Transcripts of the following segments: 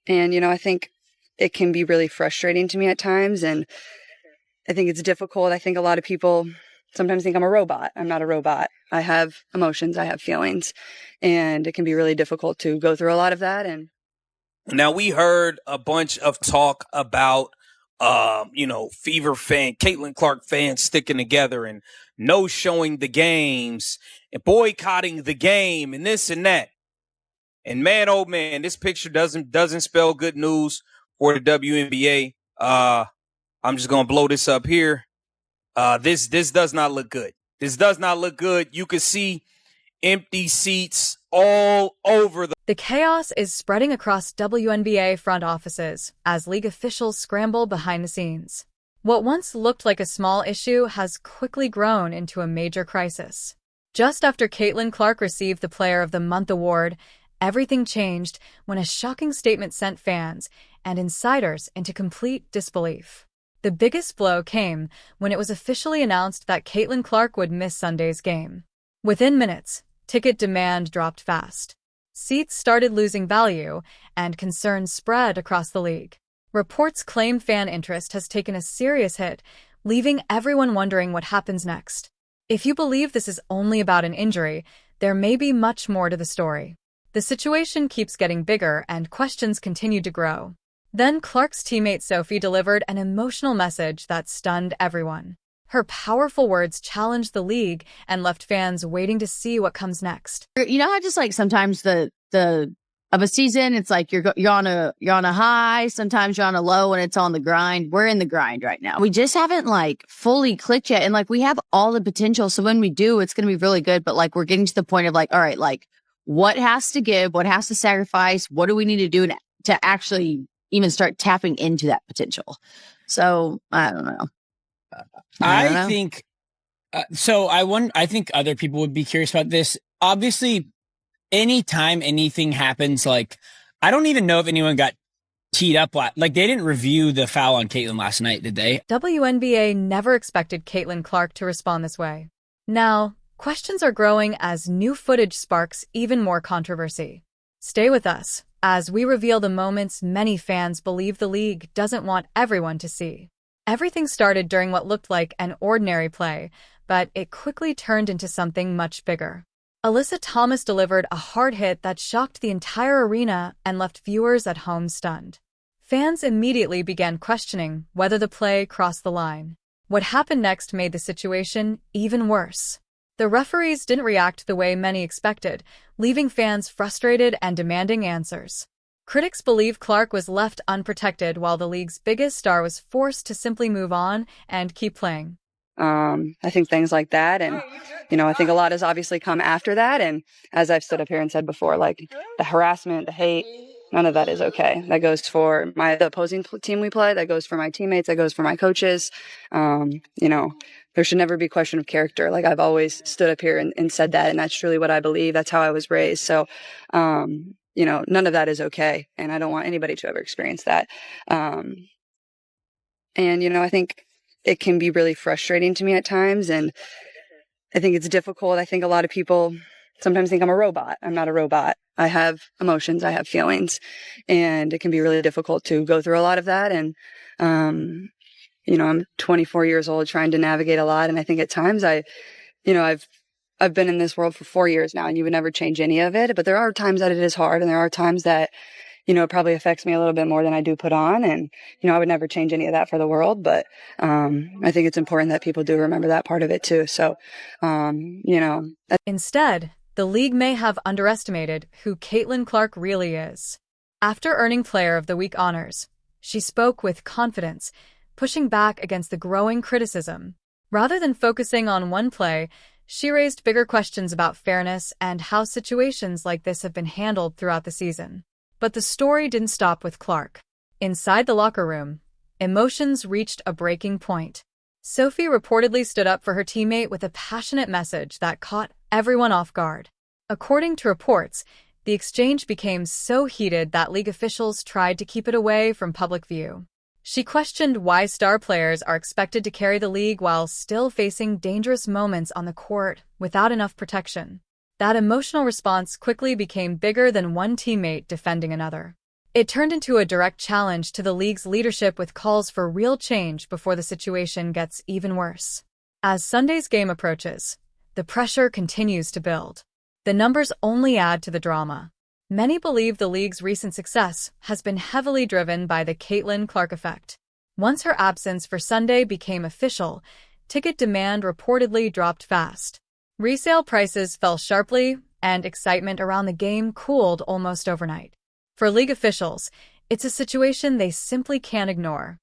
And, I think it can be really frustrating to me at times. And I think it's difficult. I think a lot of people sometimes think I'm a robot. I'm not a robot. I have emotions. I have feelings. And it can be really difficult to go through a lot of that. And now we heard a bunch of talk about, Fever fan, Caitlin Clark fans sticking together and no showing the games and boycotting the game and this and that. And man, oh man, this picture doesn't spell good news for the WNBA. I'm just gonna blow this up here. This does not look good. This does not look good. You can see empty seats all over The chaos is spreading across WNBA front offices as league officials scramble behind the scenes. What once looked like a small issue has quickly grown into a major crisis. Just after Caitlin Clark received the Player of the Month award, everything changed when a shocking statement sent fans and insiders into complete disbelief. The biggest blow came when it was officially announced that Caitlin Clark would miss Sunday's game. Within minutes, ticket demand dropped fast. Seats started losing value, and concerns spread across the league. Reports claim fan interest has taken a serious hit, leaving everyone wondering what happens next. If you believe this is only about an injury, there may be much more to the story. The situation keeps getting bigger, and questions continue to grow. Then Clark's teammate Sophie delivered an emotional message that stunned everyone. Her powerful words challenged the league and left fans waiting to see what comes next. You know how just like sometimes the of a season, it's like you're on a high, sometimes you're on a low, and it's on the grind. We're in the grind right now. We just haven't like fully clicked yet, and like we have all the potential. So when we do, it's going to be really good. But like we're getting to the point of like, all right, like what has to give, what has to sacrifice, what do we need to do to actually even start tapping into that potential? So I don't know. I think I think other people would be curious about this. Obviously, anytime anything happens, like I don't even know if anyone got teed up. Like they didn't review the foul on Caitlin last night, did they? WNBA never expected Caitlin Clark to respond this way. Now, questions are growing as new footage sparks even more controversy. Stay with us as we reveal the moments many fans believe the league doesn't want everyone to see. Everything started during what looked like an ordinary play, but it quickly turned into something much bigger. Alyssa Thomas delivered a hard hit that shocked the entire arena and left viewers at home stunned. Fans immediately began questioning whether the play crossed the line. What happened next made the situation even worse. The referees didn't react the way many expected, leaving fans frustrated and demanding answers. Critics believe Clark was left unprotected while the league's biggest star was forced to simply move on and keep playing. I think things like that. And, I think a lot has obviously come after that. And as I've stood up here and said before, like the harassment, the hate, none of that is okay. That goes for the opposing team we play. That goes for my teammates. That goes for my coaches. There should never be question of character. Like I've always stood up here and said that. And that's truly what I believe. That's how I was raised. So, none of that is okay. And I don't want anybody to ever experience that. I think it can be really frustrating to me at times. And I think it's difficult. I think a lot of people sometimes think I'm a robot. I'm not a robot. I have emotions. I have feelings. And it can be really difficult to go through a lot of that. And, I'm 24 years old trying to navigate a lot. And I think at times I've been in this world for 4 years now, and you would never change any of it. But there are times that it is hard, and there are times that, it probably affects me a little bit more than I do put on. And, I would never change any of that for the world. But I think it's important that people do remember that part of it too. So, Instead, the league may have underestimated who Caitlin Clark really is. After earning Player of the Week honors, she spoke with confidence, pushing back against the growing criticism. Rather than focusing on one play, she raised bigger questions about fairness and how situations like this have been handled throughout the season. But the story didn't stop with Clark. Inside the locker room, emotions reached a breaking point. Sophie reportedly stood up for her teammate with a passionate message that caught everyone off guard. According to reports, the exchange became so heated that league officials tried to keep it away from public view. She questioned why star players are expected to carry the league while still facing dangerous moments on the court without enough protection. That emotional response quickly became bigger than one teammate defending another. It turned into a direct challenge to the league's leadership with calls for real change before the situation gets even worse. As Sunday's game approaches, the pressure continues to build. The numbers only add to the drama. Many believe the league's recent success has been heavily driven by the Caitlin Clark effect. Once her absence for Sunday became official, ticket demand reportedly dropped fast. Resale prices fell sharply, and excitement around the game cooled almost overnight. For league officials, it's a situation they simply can't ignore.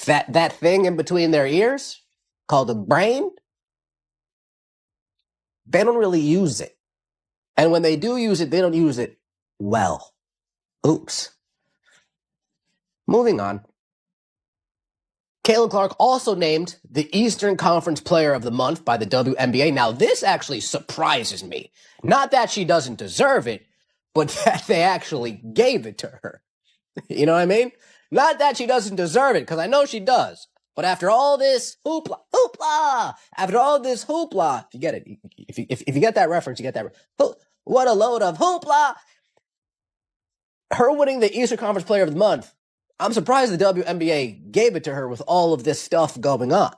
That thing in between their ears, called a brain, they don't really use it. And when they do use it, they don't use it well. Oops. Moving on. Caitlin Clark also named the Eastern Conference Player of the Month by the WNBA. Now, this actually surprises me. Not that she doesn't deserve it, but that they actually gave it to her. You know what I mean? Not that she doesn't deserve it, because I know she does. But after all this hoopla, after all this hoopla, if you get it, if you get that reference, you get that. What a load of hoopla. Her winning the Eastern Conference Player of the Month, I'm surprised the WNBA gave it to her with all of this stuff going on.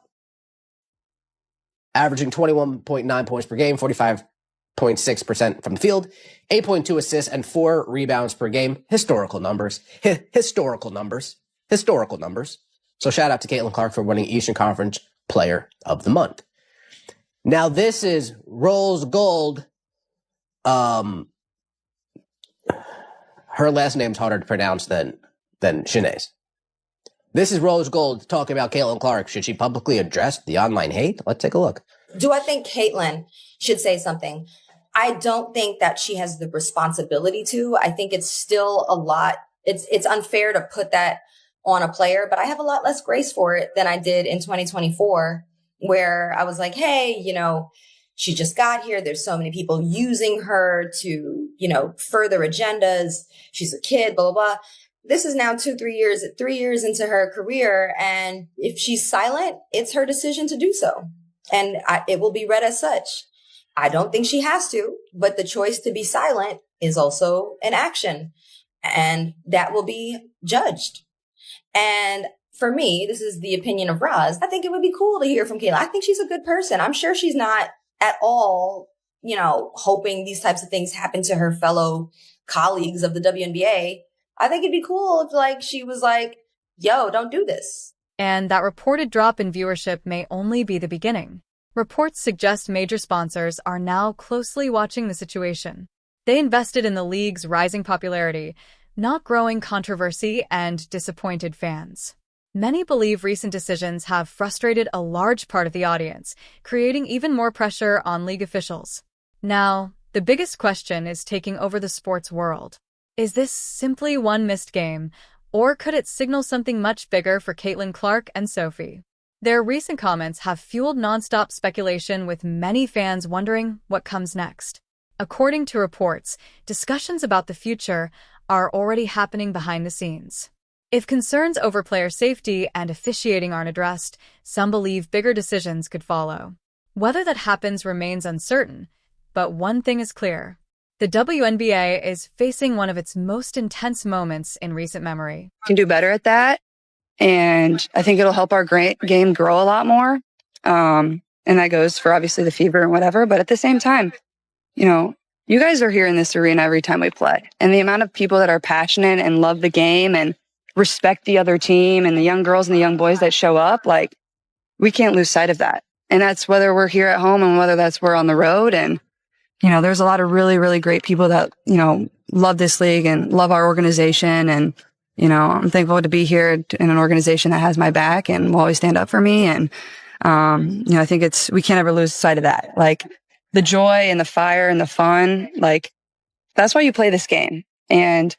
Averaging 21.9 points per game, 45.6% from the field, 8.2 assists, and 4 rebounds per game. Historical numbers. Historical numbers. So shout out to Caitlin Clark for winning Eastern Conference Player of the Month. Now this is Rose Gold. Her last name's harder to pronounce than Shanae's. This is Rose Gold talking about Caitlin Clark. Should she publicly address the online hate? Let's take a look. Do I think Caitlin should say something? I don't think that she has the responsibility to. I think it's still a lot. It's unfair to put that on a player, but I have a lot less grace for it than I did in 2024, where I was like, hey, she just got here. There's so many people using her to, further agendas. She's a kid, blah, blah, blah. This is now 3 years into her career. And if she's silent, it's her decision to do so. And it will be read as such. I don't think she has to, but the choice to be silent is also an action, and that will be judged. And for me, this is the opinion of Roz. I think it would be cool to hear from Kayla. I think she's a good person. I'm sure she's not at all, hoping these types of things happen to her fellow colleagues of the WNBA. I think it'd be cool if she was like, yo, don't do this. And that reported drop in viewership may only be the beginning. Reports suggest major sponsors are now closely watching the situation. They invested in the league's rising popularity, not growing controversy and disappointed fans. Many believe recent decisions have frustrated a large part of the audience, creating even more pressure on league officials. Now, the biggest question is taking over the sports world. Is this simply one missed game, or could it signal something much bigger for Caitlin Clark and Sophie? Their recent comments have fueled nonstop speculation, with many fans wondering what comes next. According to reports, discussions about the future are already happening behind the scenes. If concerns over player safety and officiating aren't addressed, some believe bigger decisions could follow. Whether that happens remains uncertain, but one thing is clear. The WNBA is facing one of its most intense moments in recent memory. Can do better at that. And I think it'll help our game grow a lot more. And that goes for obviously the Fever and whatever. But at the same time, you guys are here in this arena every time we play. And the amount of people that are passionate and love the game and respect the other team, and the young girls and the young boys that show up, we can't lose sight of that. And that's whether we're here at home and whether that's we're on the road. And, there's a lot of really, really great people that, love this league and love our organization. And, I'm thankful to be here in an organization that has my back and will always stand up for me. And, I think we can't ever lose sight of that. The joy and the fire and the fun, that's why you play this game. And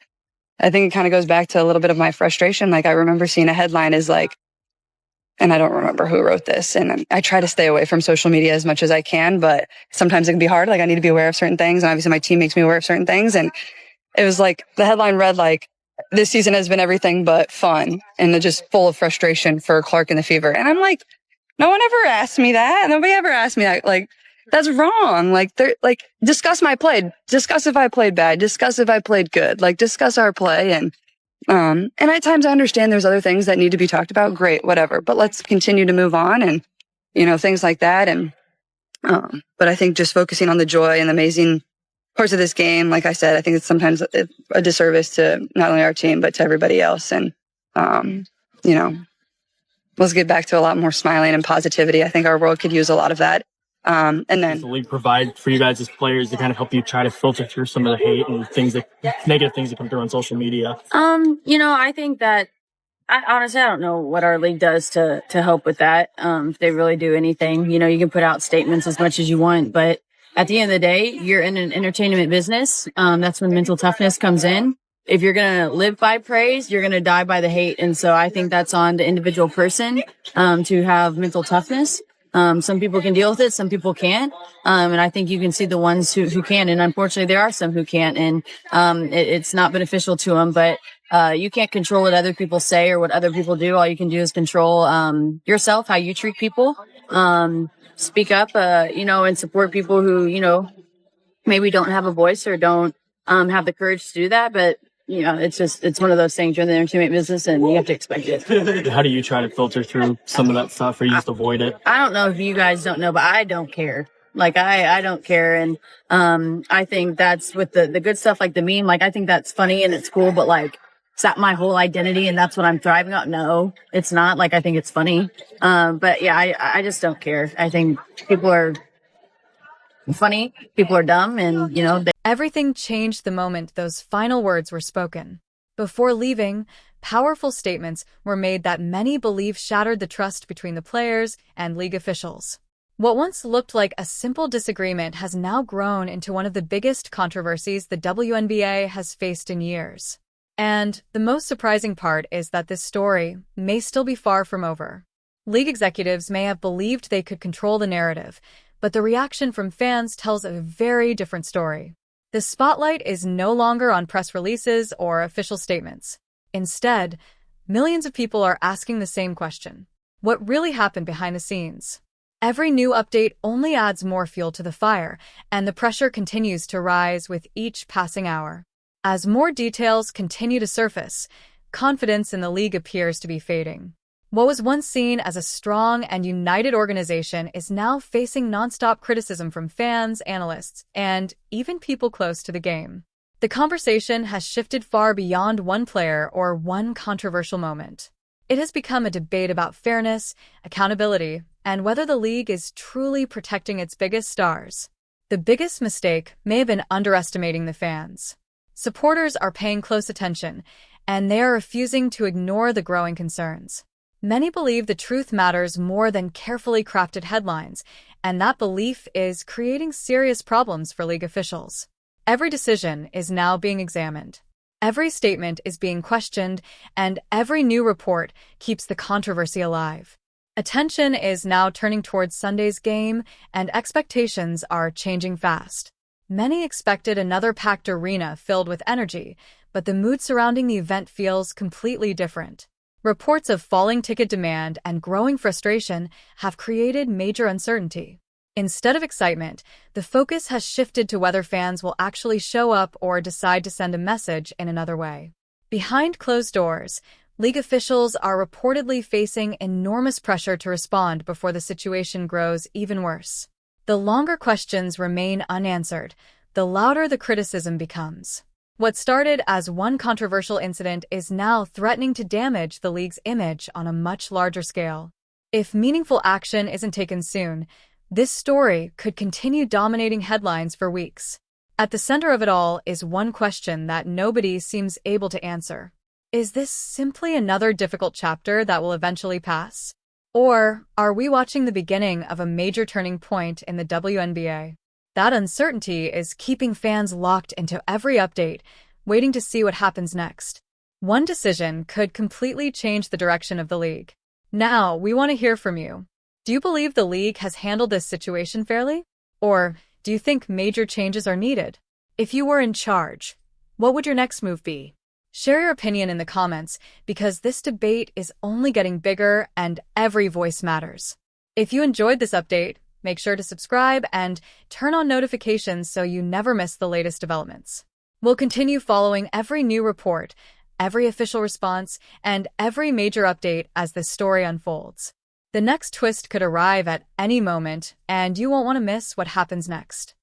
I think it kind of goes back to a little bit of my frustration. I remember seeing a headline and I don't remember who wrote this. And I try to stay away from social media as much as I can, but sometimes it can be hard. I need to be aware of certain things. And obviously my team makes me aware of certain things. And it was the headline read this season has been everything but fun, and they're just full of frustration for Clark and the Fever. And I'm no one ever asked me that. Nobody ever asked me that. that's wrong. Like, they're like, discuss my play. Discuss if I played bad. Discuss if I played good. Like, discuss our play. And at times I understand there's other things that need to be talked about. Great, whatever. But let's continue to move on and, things like that. And, but I think just focusing on the joy and the amazing parts of this game, like I said, I think it's sometimes a disservice to not only our team, but to everybody else. And, let's get back to a lot more smiling and positivity. I think our world could use a lot of that. And then does the league provide for you guys as players to kind of help you try to filter through some of the hate and negative things that come through on social media? I think that honestly, I don't know what our league does to help with that. If they really do anything, you can put out statements as much as you want, but at the end of the day, you're in an entertainment business. That's when mental toughness comes in. If you're going to live by praise, you're going to die by the hate. And so I think that's on the individual person, to have mental toughness. Some people can deal with it. Some people can't. And I think you can see the ones who can. And unfortunately, there are some who can't. And, it's not beneficial to them, but, you can't control what other people say or what other people do. All you can do is control, yourself, how you treat people. Speak up, and support people who, maybe don't have a voice or don't, have the courage to do that. But, it's one of those things. You're in the entertainment business and you have to expect it. How do you try to filter through some of that stuff, or you just avoid it? I don't know if you guys don't know, but I don't care. Like, I don't care. And, I think that's with the good stuff, like the meme, like, I think that's funny and it's cool, but like, is that my whole identity and that's what I'm thriving on? No, it's not. Like, I think it's funny. But yeah, I just don't care. I think people are funny. People are dumb and, Everything changed the moment those final words were spoken. Before leaving, powerful statements were made that many believe shattered the trust between the players and league officials. What once looked like a simple disagreement has now grown into one of the biggest controversies the WNBA has faced in years. And the most surprising part is that this story may still be far from over. League executives may have believed they could control the narrative, but the reaction from fans tells a very different story. The spotlight is no longer on press releases or official statements. Instead, millions of people are asking the same question: what really happened behind the scenes? Every new update only adds more fuel to the fire, and the pressure continues to rise with each passing hour. As more details continue to surface, confidence in the league appears to be fading. What was once seen as a strong and united organization is now facing nonstop criticism from fans, analysts, and even people close to the game. The conversation has shifted far beyond one player or one controversial moment. It has become a debate about fairness, accountability, and whether the league is truly protecting its biggest stars. The biggest mistake may have been underestimating the fans. Supporters are paying close attention, and they are refusing to ignore the growing concerns. Many believe the truth matters more than carefully crafted headlines, and that belief is creating serious problems for league officials. Every decision is now being examined. Every statement is being questioned, and every new report keeps the controversy alive. Attention is now turning towards Sunday's game, and expectations are changing fast. Many expected another packed arena filled with energy, but the mood surrounding the event feels completely different. Reports of falling ticket demand and growing frustration have created major uncertainty. Instead of excitement, the focus has shifted to whether fans will actually show up or decide to send a message in another way. Behind closed doors, league officials are reportedly facing enormous pressure to respond before the situation grows even worse. The longer questions remain unanswered, the louder the criticism becomes. What started as one controversial incident is now threatening to damage the league's image on a much larger scale. If meaningful action isn't taken soon, this story could continue dominating headlines for weeks. At the center of it all is one question that nobody seems able to answer. Is this simply another difficult chapter that will eventually pass? Or are we watching the beginning of a major turning point in the WNBA? That uncertainty is keeping fans locked into every update, waiting to see what happens next. One decision could completely change the direction of the league. Now, we want to hear from you. Do you believe the league has handled this situation fairly? Or do you think major changes are needed? If you were in charge, what would your next move be? Share your opinion in the comments, because this debate is only getting bigger and every voice matters. If you enjoyed this update, Make sure to subscribe and turn on notifications so you never miss the latest developments. We'll continue following every new report, every official response, and every major update as this story unfolds. The next twist could arrive at any moment, and you won't want to miss what happens next.